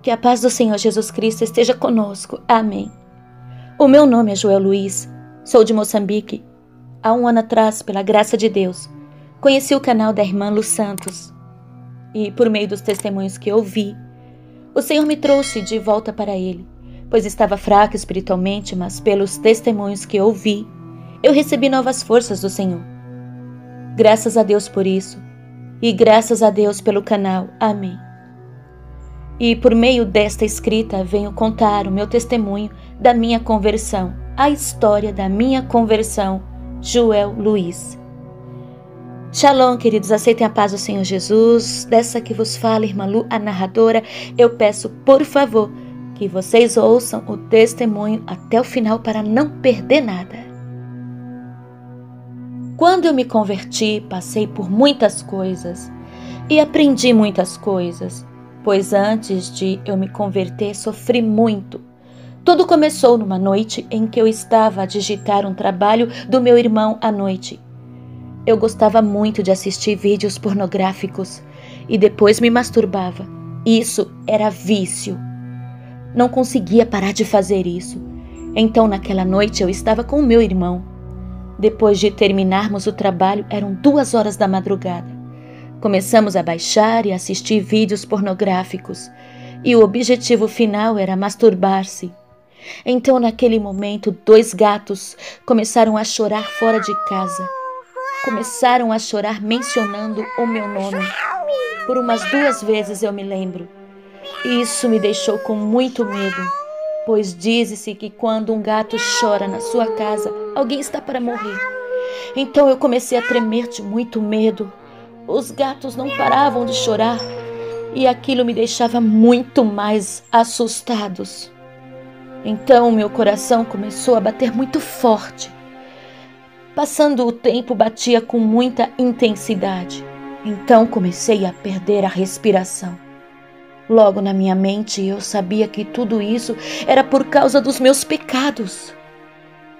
Que a paz do Senhor Jesus Cristo esteja conosco. Amém. O meu nome é Joel Luiz, sou de Moçambique. Há um ano atrás, pela graça de Deus, conheci o canal da irmã Lu Santos. E por meio dos testemunhos que ouvi, o Senhor me trouxe de volta para Ele, pois estava fraco espiritualmente, mas pelos testemunhos que ouvi, eu recebi novas forças do Senhor. Graças a Deus por isso, e graças a Deus pelo canal. Amém. E por meio desta escrita venho contar o meu testemunho da minha conversão, a história da minha conversão, Joel Luiz. Shalom, queridos, aceitem a paz do Senhor Jesus. Dessa que vos fala, irmã Lu, a narradora, eu peço, por favor, que vocês ouçam o testemunho até o final para não perder nada. Quando eu me converti, passei por muitas coisas e aprendi muitas coisas. Pois antes de eu me converter, sofri muito. Tudo começou numa noite em que eu estava a digitar um trabalho do meu irmão à noite. Eu gostava muito de assistir vídeos pornográficos e depois me masturbava. Isso era vício. Não conseguia parar de fazer isso. Então naquela noite eu estava com o meu irmão. Depois de terminarmos o trabalho, eram 2 horas da madrugada. Começamos a baixar e assistir vídeos pornográficos, e o objetivo final era masturbar-se. Então, naquele momento, 2 gatos começaram a chorar fora de casa. Começaram a chorar mencionando o meu nome. Por umas 2 vezes eu me lembro. E isso me deixou com muito medo, pois diz-se que quando um gato chora na sua casa, alguém está para morrer. Então eu comecei a tremer de muito medo. Os gatos não paravam de chorar e aquilo me deixava muito mais assustados. Então meu coração começou a bater muito forte. Passando o tempo, batia com muita intensidade. Então comecei a perder a respiração. Logo na minha mente eu sabia que tudo isso era por causa dos meus pecados.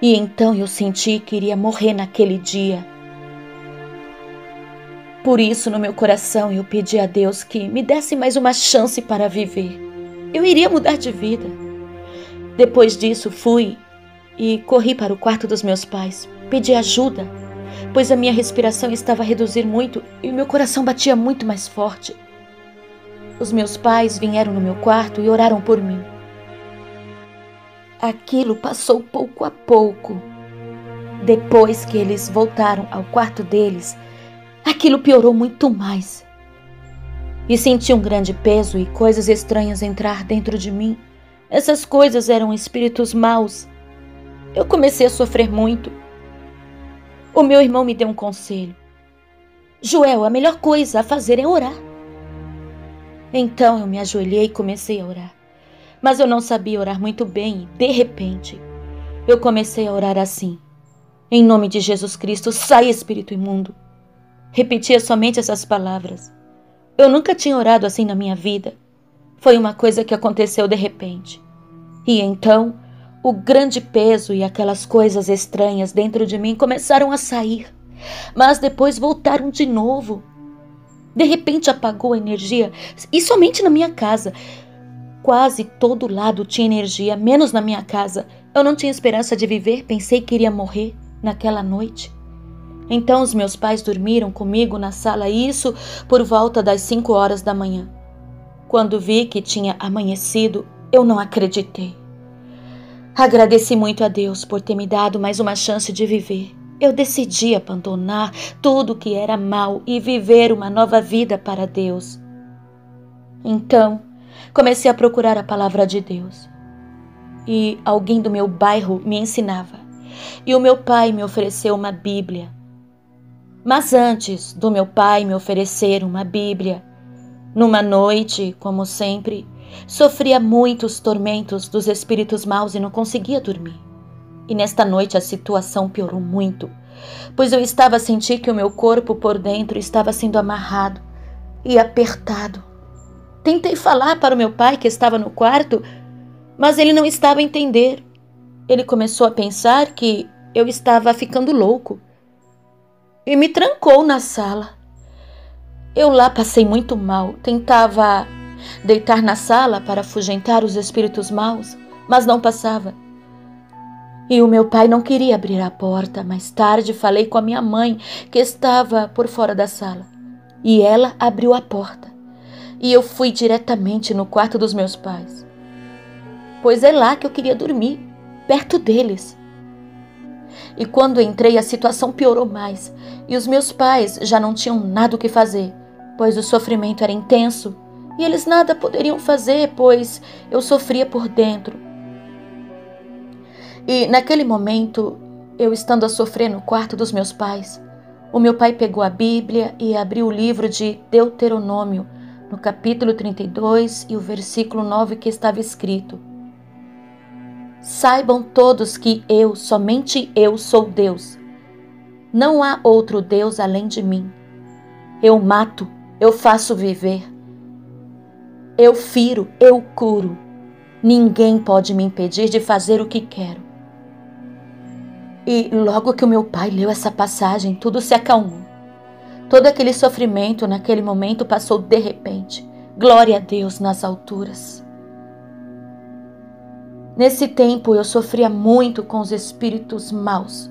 E então eu senti que iria morrer naquele dia. Por isso, no meu coração, eu pedi a Deus que me desse mais uma chance para viver. Eu iria mudar de vida. Depois disso, fui e corri para o quarto dos meus pais. Pedi ajuda, pois a minha respiração estava a reduzir muito e o meu coração batia muito mais forte. Os meus pais vieram no meu quarto e oraram por mim. Aquilo passou pouco a pouco. Depois que eles voltaram ao quarto deles, aquilo piorou muito mais. E senti um grande peso e coisas estranhas entrar dentro de mim. Essas coisas eram espíritos maus. Eu comecei a sofrer muito. O meu irmão me deu um conselho. Joel, a melhor coisa a fazer é orar. Então eu me ajoelhei e comecei a orar. Mas eu não sabia orar muito bem e, de repente, eu comecei a orar assim. Em nome de Jesus Cristo, sai espírito imundo. Repetia somente essas palavras. Eu nunca tinha orado assim na minha vida. Foi uma coisa que aconteceu de repente. E então, o grande peso e aquelas coisas estranhas dentro de mim começaram a sair. Mas depois voltaram de novo. De repente apagou a energia, e somente na minha casa. Quase todo lado tinha energia, menos na minha casa. Eu não tinha esperança de viver, pensei que iria morrer naquela noite. Então os meus pais dormiram comigo na sala, isso por volta das 5 horas da manhã. Quando vi que tinha amanhecido, eu não acreditei. Agradeci muito a Deus por ter me dado mais uma chance de viver. Eu decidi abandonar tudo que era mal e viver uma nova vida para Deus. Então, comecei a procurar a palavra de Deus. E alguém do meu bairro me ensinava. E o meu pai me ofereceu uma Bíblia. Mas antes do meu pai me oferecer uma Bíblia, numa noite, como sempre, sofria muitos tormentos dos espíritos maus e não conseguia dormir. E nesta noite a situação piorou muito, pois eu estava a sentir que o meu corpo por dentro estava sendo amarrado e apertado. Tentei falar para o meu pai que estava no quarto, mas ele não estava a entender. Ele começou a pensar que eu estava ficando louco e me trancou na sala. Eu lá passei muito mal, tentava deitar na sala para afugentar os espíritos maus, mas não passava. E o meu pai não queria abrir a porta. Mais tarde falei com a minha mãe, que estava por fora da sala, e ela abriu a porta. E eu fui diretamente no quarto dos meus pais, pois é lá que eu queria dormir, perto deles. E quando entrei, a situação piorou mais, e os meus pais já não tinham nada o que fazer, pois o sofrimento era intenso, e eles nada poderiam fazer, pois eu sofria por dentro. E naquele momento, eu estando a sofrer no quarto dos meus pais, o meu pai pegou a Bíblia e abriu o livro de Deuteronômio, no capítulo 32 e o versículo 9, que estava escrito: Saibam todos que eu, somente eu, sou Deus. Não há outro Deus além de mim. Eu mato, eu faço viver. Eu firo, eu curo. Ninguém pode me impedir de fazer o que quero. E logo que o meu pai leu essa passagem, tudo se acalmou. Todo aquele sofrimento naquele momento passou de repente. Glória a Deus nas alturas. Nesse tempo eu sofria muito com os espíritos maus,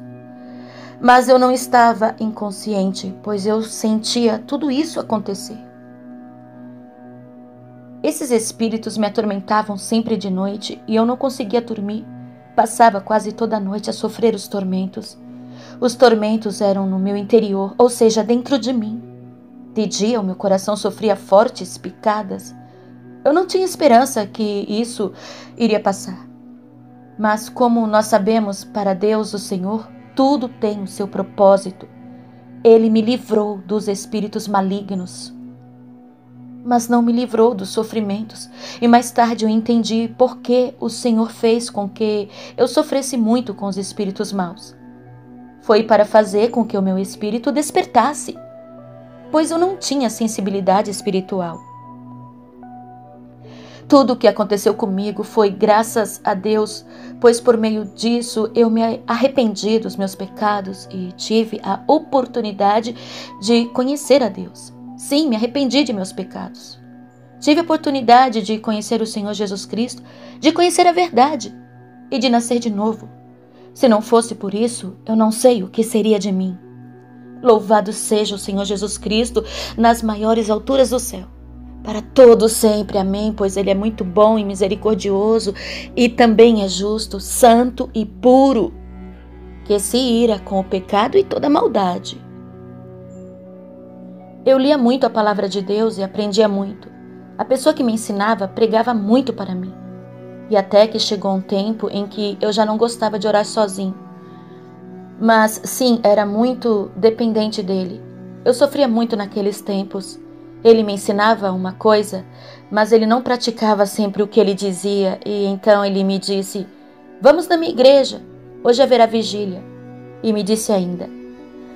mas eu não estava inconsciente, pois eu sentia tudo isso acontecer. Esses espíritos me atormentavam sempre de noite e eu não conseguia dormir. Passava quase toda a noite a sofrer os tormentos. Os tormentos eram no meu interior, ou seja, dentro de mim. De dia o meu coração sofria fortes picadas. Eu não tinha esperança que isso iria passar. Mas como nós sabemos, para Deus, o Senhor, tudo tem o seu propósito. Ele me livrou dos espíritos malignos, mas não me livrou dos sofrimentos. E mais tarde eu entendi por que o Senhor fez com que eu sofresse muito com os espíritos maus. Foi para fazer com que o meu espírito despertasse, pois eu não tinha sensibilidade espiritual. Tudo o que aconteceu comigo foi graças a Deus, pois por meio disso eu me arrependi dos meus pecados e tive a oportunidade de conhecer a Deus. Sim, me arrependi de meus pecados. Tive a oportunidade de conhecer o Senhor Jesus Cristo, de conhecer a verdade e de nascer de novo. Se não fosse por isso, eu não sei o que seria de mim. Louvado seja o Senhor Jesus Cristo nas maiores alturas do céu. Para todos sempre, amém, pois Ele é muito bom e misericordioso e também é justo, santo e puro, que se ira com o pecado e toda maldade. Eu lia muito a palavra de Deus e aprendia muito. A pessoa que me ensinava pregava muito para mim. E até que chegou um tempo em que eu já não gostava de orar sozinho. Mas sim, era muito dependente dele. Eu sofria muito naqueles tempos. Ele me ensinava uma coisa, mas ele não praticava sempre o que ele dizia, e então ele me disse: vamos na minha igreja, hoje haverá vigília. E me disse ainda: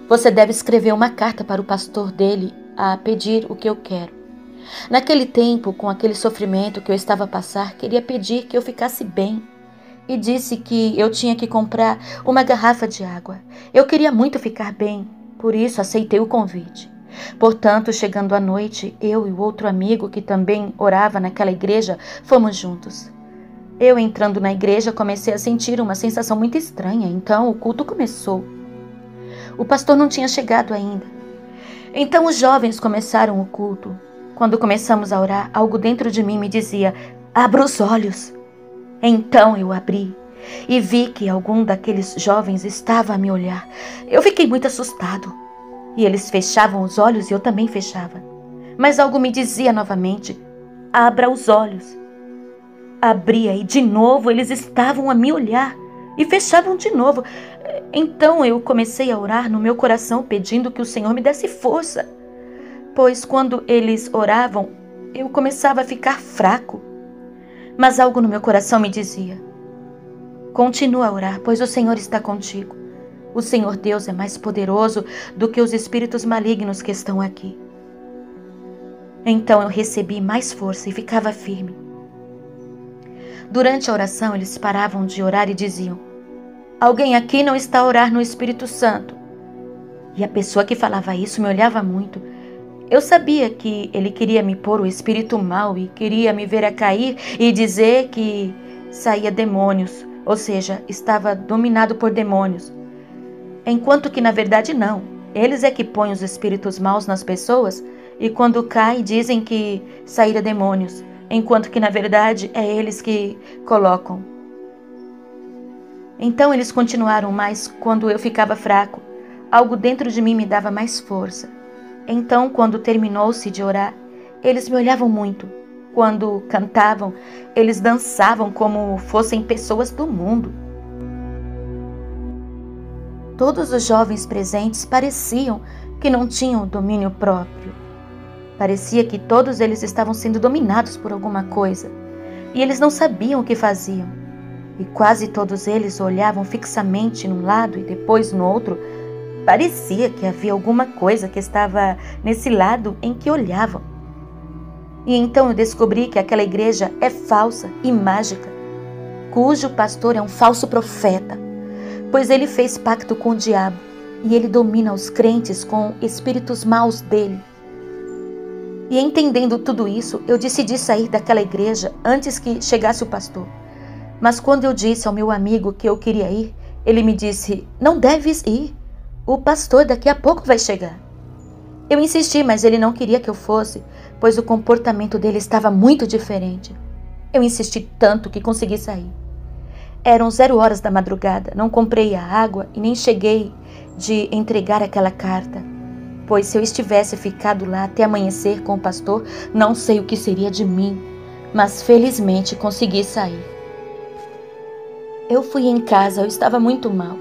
você deve escrever uma carta para o pastor dele a pedir o que eu quero. Naquele tempo, com aquele sofrimento que eu estava a passar, queria pedir que eu ficasse bem. E disse que eu tinha que comprar uma garrafa de água. Eu queria muito ficar bem, por isso aceitei o convite. Portanto, chegando à noite, eu e o outro amigo que também orava naquela igreja, fomos juntos. Eu entrando na igreja comecei a sentir uma sensação muito estranha, então o culto começou. O pastor não tinha chegado ainda. Então os jovens começaram o culto. Quando começamos a orar, algo dentro de mim me dizia: abra os olhos. Então eu abri e vi que algum daqueles jovens estava a me olhar. Eu fiquei muito assustado. E eles fechavam os olhos e eu também fechava. Mas algo me dizia novamente: abra os olhos. Abria e de novo eles estavam a me olhar e fechavam de novo. Então eu comecei a orar no meu coração pedindo que o Senhor me desse força. Pois quando eles oravam, eu começava a ficar fraco. Mas algo no meu coração me dizia: continua a orar, pois o Senhor está contigo. O Senhor Deus é mais poderoso do que os espíritos malignos que estão aqui. Então eu recebi mais força e ficava firme. Durante a oração, eles paravam de orar e diziam: alguém aqui não está a orar no Espírito Santo. E a pessoa que falava isso me olhava muito. Eu sabia que ele queria me pôr o espírito mau e queria me ver a cair e dizer que saía demônios, ou seja, estava dominado por demônios. Enquanto que na verdade não. Eles é que põem os espíritos maus nas pessoas e quando cai dizem que saíra demônios, enquanto que na verdade é eles que colocam. Então eles continuaram, mas quando eu ficava fraco, algo dentro de mim me dava mais força. Então, quando terminou-se de orar, eles me olhavam muito. Quando cantavam, eles dançavam como fossem pessoas do mundo. Todos os jovens presentes pareciam que não tinham domínio próprio. Parecia que todos eles estavam sendo dominados por alguma coisa, e eles não sabiam o que faziam. E quase todos eles olhavam fixamente num lado e depois no outro. Parecia que havia alguma coisa que estava nesse lado em que olhavam. E então eu descobri que aquela igreja é falsa e mágica, cujo pastor é um falso profeta, pois ele fez pacto com o diabo e ele domina os crentes com espíritos maus dele. E entendendo tudo isso, eu decidi sair daquela igreja antes que chegasse o pastor. Mas quando eu disse ao meu amigo que eu queria ir, ele me disse: "Não deves ir. O pastor daqui a pouco vai chegar." Eu insisti, mas ele não queria que eu fosse, pois o comportamento dele estava muito diferente. Eu insisti tanto que consegui sair. Eram 0 horas da madrugada, não comprei a água e nem cheguei de entregar aquela carta, pois se eu estivesse ficado lá até amanhecer com o pastor, não sei o que seria de mim, mas felizmente consegui sair. Eu fui em casa, eu estava muito mal.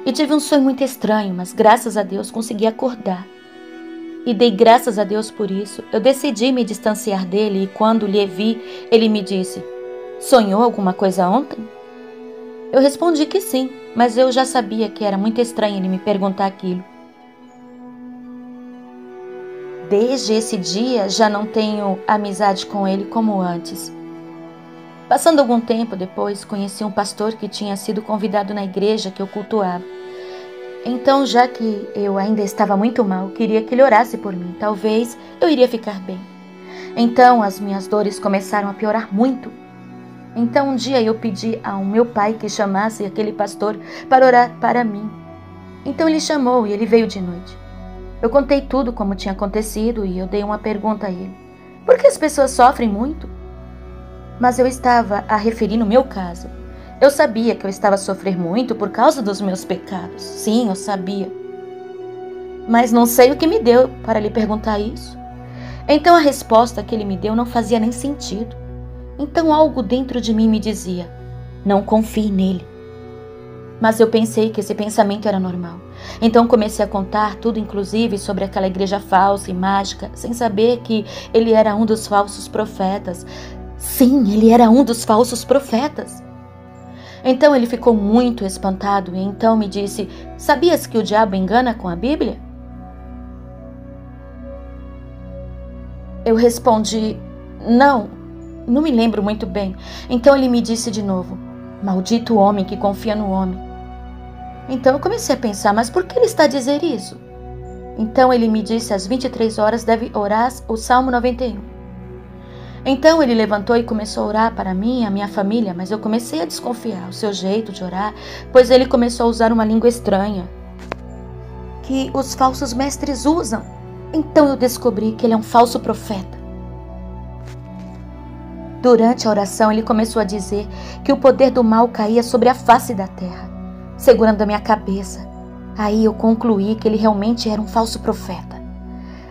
E tive um sonho muito estranho, mas graças a Deus consegui acordar. E dei graças a Deus por isso. Eu decidi me distanciar dele e quando lhe vi, ele me disse: "Sonhou alguma coisa ontem?" Eu respondi que sim, mas eu já sabia que era muito estranho ele me perguntar aquilo. Desde esse dia já não tenho amizade com ele como antes. Passando algum tempo depois, conheci um pastor que tinha sido convidado na igreja que eu cultuava. Então, já que eu ainda estava muito mal, queria que ele orasse por mim. Talvez eu iria ficar bem. Então, as minhas dores começaram a piorar muito. Então, um dia eu pedi ao meu pai que chamasse aquele pastor para orar para mim. Então, ele chamou e ele veio de noite. Eu contei tudo como tinha acontecido e eu dei uma pergunta a ele: "Por que as pessoas sofrem muito?" Mas eu estava a referir no meu caso. Eu sabia que eu estava a sofrer muito por causa dos meus pecados. Sim, eu sabia. Mas não sei o que me deu para lhe perguntar isso. Então a resposta que ele me deu não fazia nem sentido. Então algo dentro de mim me dizia: "Não confie nele." Mas eu pensei que esse pensamento era normal. Então comecei a contar tudo, inclusive sobre aquela igreja falsa e mágica, sem saber que ele era um dos falsos profetas. Sim, ele era um dos falsos profetas. Então ele ficou muito espantado e então me disse: "Sabias que o diabo engana com a Bíblia?" Eu respondi: não me lembro muito bem. Então ele me disse de novo: "Maldito homem que confia no homem." Então eu comecei a pensar: mas por que ele está a dizer isso? Então ele me disse: às 23 horas deve orar o Salmo 91. Então ele levantou e começou a orar para mim e a minha família, mas eu comecei a desconfiar o seu jeito de orar, pois ele começou a usar uma língua estranha que os falsos mestres usam. Então eu descobri que ele é um falso profeta. Durante a oração ele começou a dizer que o poder do mal caía sobre a face da terra, segurando a minha cabeça. Aí eu concluí que ele realmente era um falso profeta.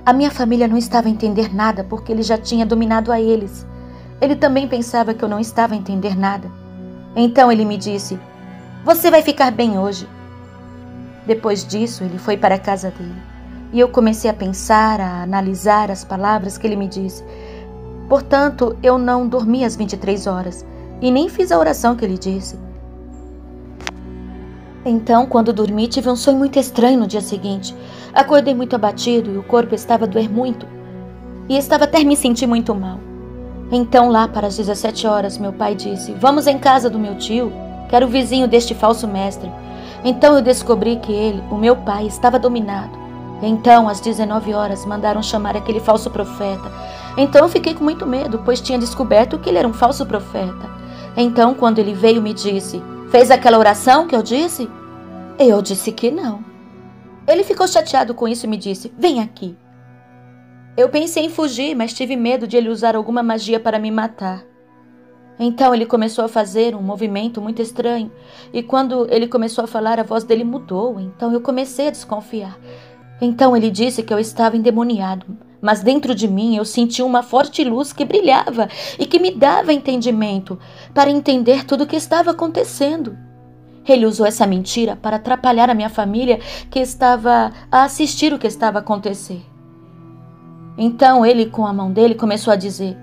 A minha família não estava a entender nada porque ele já tinha dominado a eles. Ele também pensava que eu não estava a entender nada. Então ele me disse: "Você vai ficar bem hoje." Depois disso, ele foi para a casa dele. E eu comecei a pensar, a analisar as palavras que ele me disse. Portanto, eu não dormi às 23 horas e nem fiz a oração que ele disse. Então, quando dormi, tive um sonho muito estranho no dia seguinte. Acordei muito abatido e o corpo estava a doer muito. E estava até me sentir muito mal. Então, lá para as 17 horas, meu pai disse: "Vamos em casa do meu tio, que era o vizinho deste falso mestre." Então eu descobri que ele, o meu pai, estava dominado. Então, às 19 horas, mandaram chamar aquele falso profeta. Então eu fiquei com muito medo, pois tinha descoberto que ele era um falso profeta. Então, quando ele veio, me disse: fez aquela oração que eu disse? Eu disse que não. Ele ficou chateado com isso e me disse: vem aqui. Eu pensei em fugir, mas tive medo de ele usar alguma magia para me matar. Então ele começou a fazer um movimento muito estranho, e quando ele começou a falar, a voz dele mudou, então eu comecei a desconfiar. Então ele disse que eu estava endemoniado, mas dentro de mim eu senti uma forte luz que brilhava e que me dava entendimento para entender tudo o que estava acontecendo. Ele usou essa mentira para atrapalhar a minha família, que estava a assistir o que estava a acontecer. Então ele, com a mão dele, começou a dizer: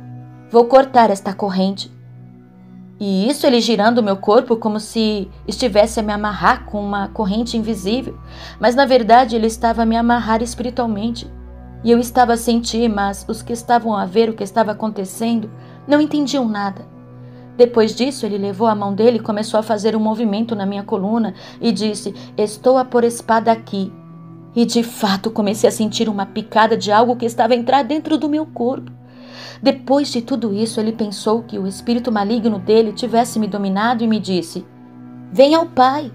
vou cortar esta corrente. E isso ele girando o meu corpo como se estivesse a me amarrar com uma corrente invisível. Mas na verdade ele estava a me amarrar espiritualmente. E eu estava a sentir, mas os que estavam a ver o que estava acontecendo não entendiam nada. Depois disso ele levou a mão dele e começou a fazer um movimento na minha coluna e disse: estou a pôr espada aqui. E de fato comecei a sentir uma picada de algo que estava a entrar dentro do meu corpo. Depois de tudo isso, ele pensou que o espírito maligno dele tivesse me dominado e me disse: venha ao Pai.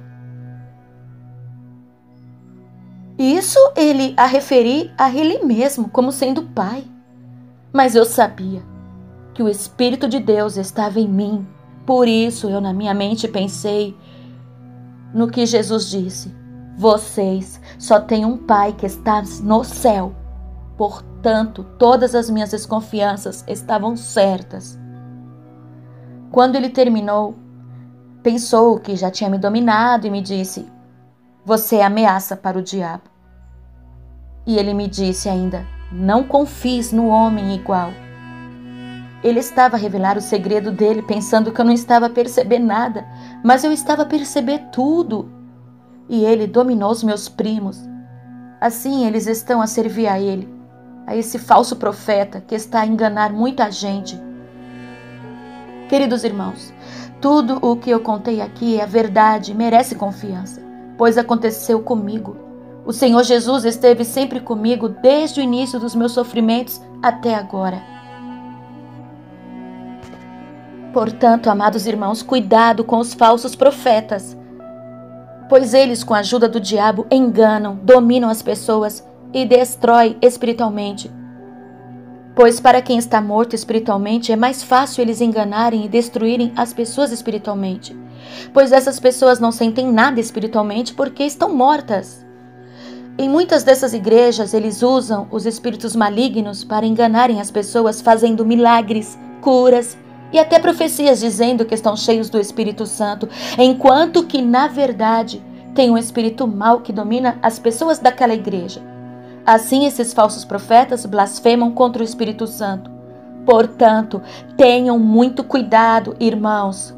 Isso ele a referir a ele mesmo como sendo Pai. Mas eu sabia que o Espírito de Deus estava em mim. Por isso eu na minha mente pensei no que Jesus disse: vocês só têm um Pai que está no céu. Portanto, todas as minhas desconfianças estavam certas. Quando ele terminou, pensou que já tinha me dominado e me disse: você é ameaça para o diabo. E ele me disse ainda: não confies no homem igual. Ele estava a revelar o segredo dele, pensando que eu não estava a perceber nada, mas eu estava a perceber tudo. E ele dominou os meus primos. Assim eles estão a servir a ele, a esse falso profeta que está a enganar muita gente. Queridos irmãos, tudo o que eu contei aqui é a verdade e merece confiança, pois aconteceu comigo. O Senhor Jesus esteve sempre comigo desde o início dos meus sofrimentos até agora. Portanto, amados irmãos, cuidado com os falsos profetas, pois eles, com a ajuda do diabo, enganam, dominam as pessoas e destrói espiritualmente. Pois para quem está morto espiritualmente é mais fácil eles enganarem e destruírem as pessoas espiritualmente, pois essas pessoas não sentem nada espiritualmente porque estão mortas. Em muitas dessas igrejas eles usam os espíritos malignos para enganarem as pessoas, fazendo milagres, curas e até profecias dizendo que estão cheios do Espírito Santo, enquanto que na verdade tem um espírito mau que domina as pessoas daquela igreja. Assim, esses falsos profetas blasfemam contra o Espírito Santo. Portanto, tenham muito cuidado, irmãos,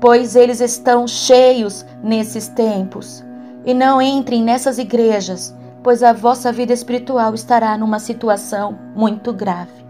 pois eles estão cheios nesses tempos. E não entrem nessas igrejas, pois a vossa vida espiritual estará numa situação muito grave.